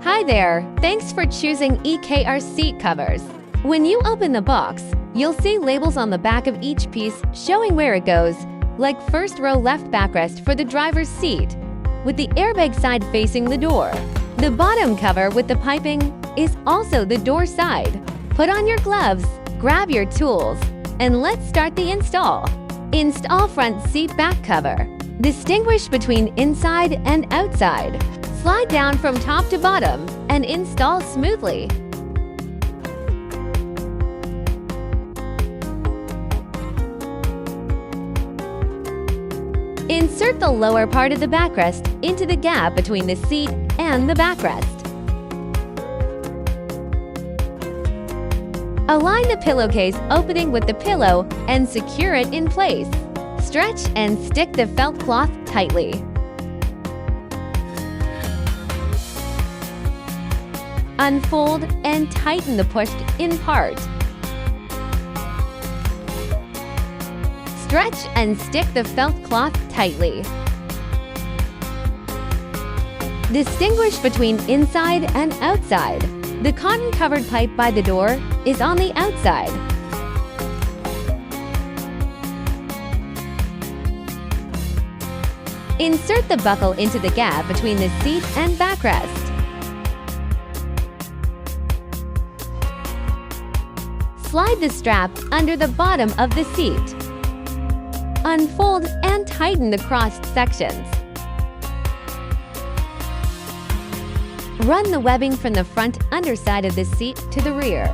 Hi there! Thanks for choosing EKR seat covers. When you open the box, you'll see labels on the back of each piece showing where it goes, like first row left backrest for the driver's seat, with the airbag side facing the door. The bottom cover with the piping is also the door side. Put on your gloves, grab your tools, and let's start the install. Install front seat back cover. Distinguish between inside and outside. Slide down from top to bottom and install smoothly. Insert the lower part of the backrest into the gap between the seat and the backrest. Align the pillowcase opening with the pillow and secure it in place. Stretch and stick the felt cloth tightly. Unfold and tighten the pushed-in part. Stretch and stick the felt cloth tightly. Distinguish between inside and outside. The cotton-covered pipe by the door is on the outside. Insert the buckle into the gap between the seat and backrest. Slide the strap under the bottom of the seat. Unfold and tighten the crossed sections. Run the webbing from the front underside of the seat to the rear.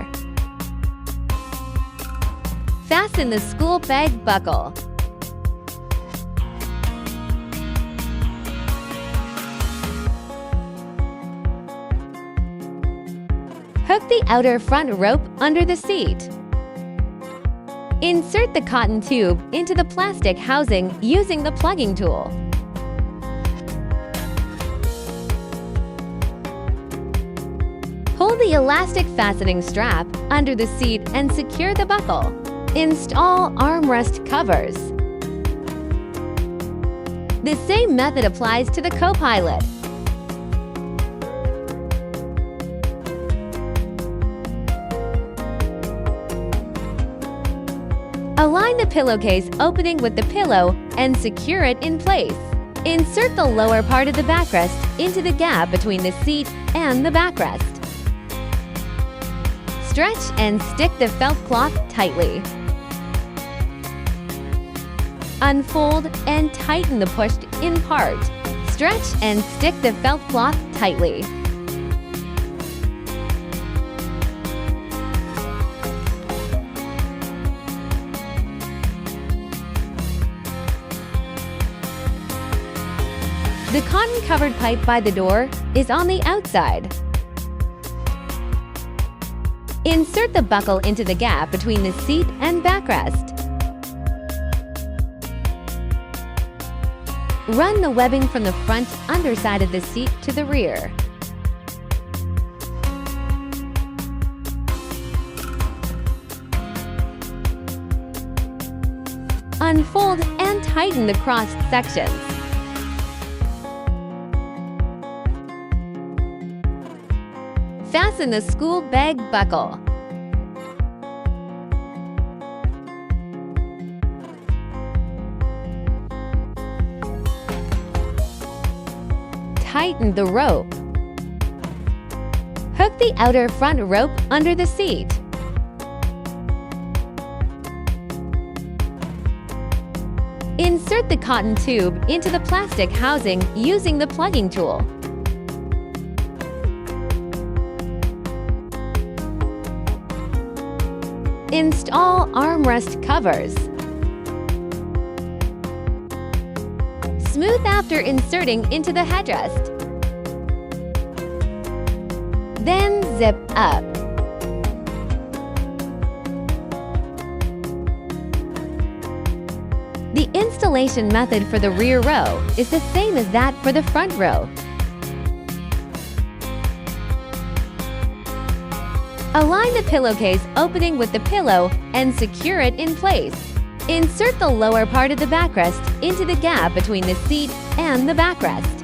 Fasten the school bag buckle. Hook the outer front rope under the seat. Insert the cotton tube into the plastic housing using the plugging tool. Hold the elastic fastening strap under the seat and secure the buckle. Install armrest covers. The same method applies to the co-pilot. Align the pillowcase opening with the pillow and secure it in place. Insert the lower part of the backrest into the gap between the seat and the backrest. Stretch and stick the felt cloth tightly. Unfold and tighten the pushed-in part. Stretch and stick the felt cloth tightly. The cotton-covered pipe by the door is on the outside. Insert the buckle into the gap between the seat and backrest. Run the webbing from the front underside of the seat to the rear. Unfold and tighten the crossed sections. Fasten the school bag buckle. Tighten the rope. Hook the outer front rope under the seat. Insert the cotton tube into the plastic housing using the plugging tool. Install armrest covers. Smooth after inserting into the headrest. Then zip up. The installation method for the rear row is the same as that for the front row. Align the pillowcase opening with the pillow and secure it in place. Insert the lower part of the backrest into the gap between the seat and the backrest.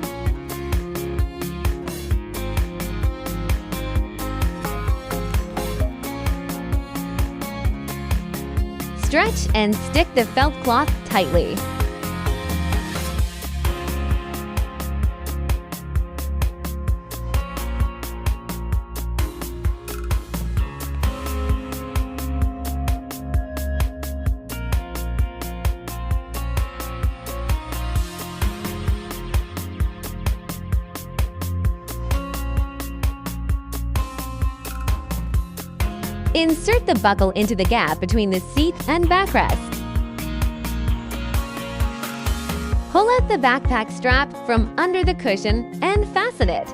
Stretch and stick the felt cloth tightly. Insert the buckle into the gap between the seat and backrest. Pull out the backpack strap from under the cushion and fasten it.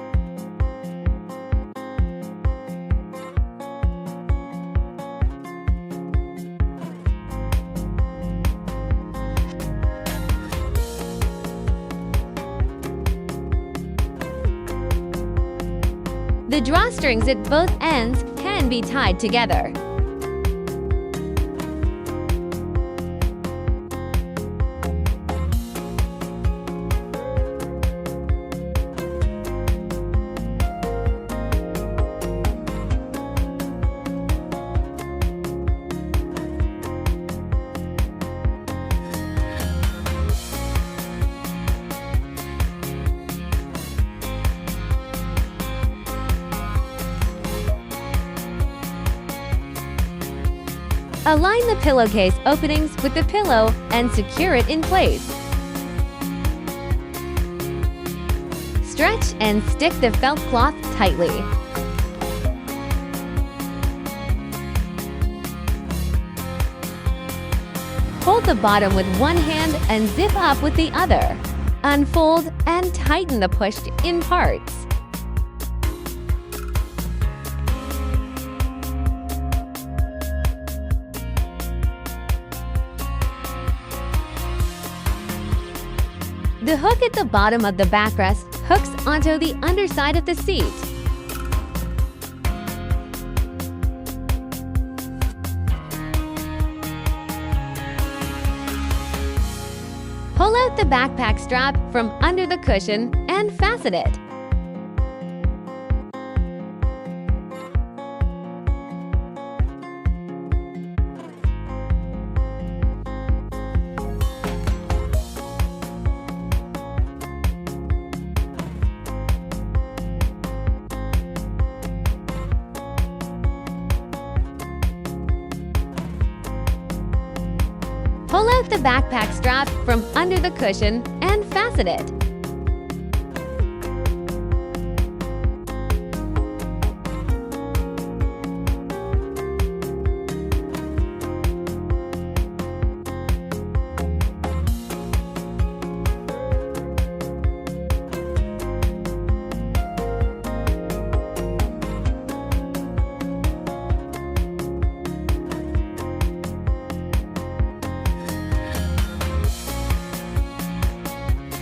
The drawstrings at both ends can be tied together. Align the pillowcase openings with the pillow and secure it in place. Stretch and stick the felt cloth tightly. Hold the bottom with one hand and zip up with the other. Unfold and tighten the pushed-in parts. The hook at the bottom of the backrest hooks onto the underside of the seat. Pull out the backpack strap from under the cushion and fasten it. Pull out the backpack strap from under the cushion and fasten it.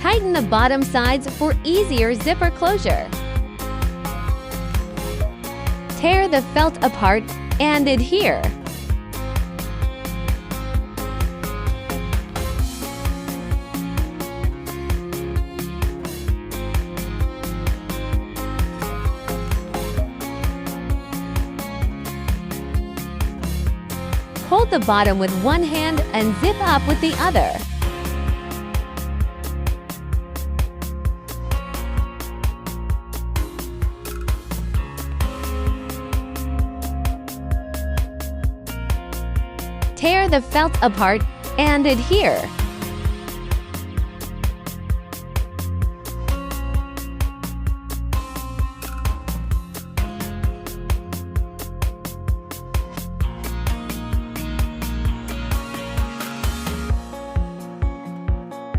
Tighten the bottom sides for easier zipper closure. Tear the felt apart and adhere. Hold the bottom with one hand and zip up with the other. Tear the felt apart and adhere.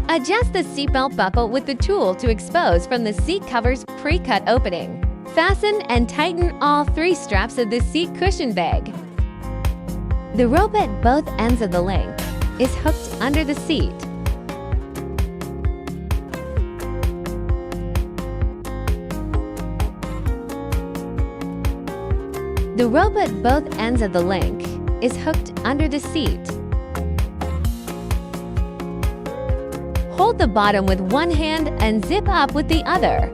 Adjust the seatbelt buckle with the tool to expose from the seat cover's pre-cut opening. Fasten and tighten all 3 straps of the seat cushion bag. The rope at both ends of the link is hooked under the seat. The rope at both ends of the link is hooked under the seat. Hold the bottom with one hand and zip up with the other.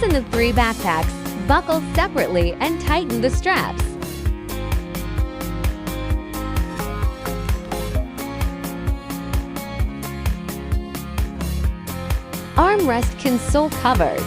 Fasten the 3 backpacks, buckle separately, and tighten the straps. Armrest console covers.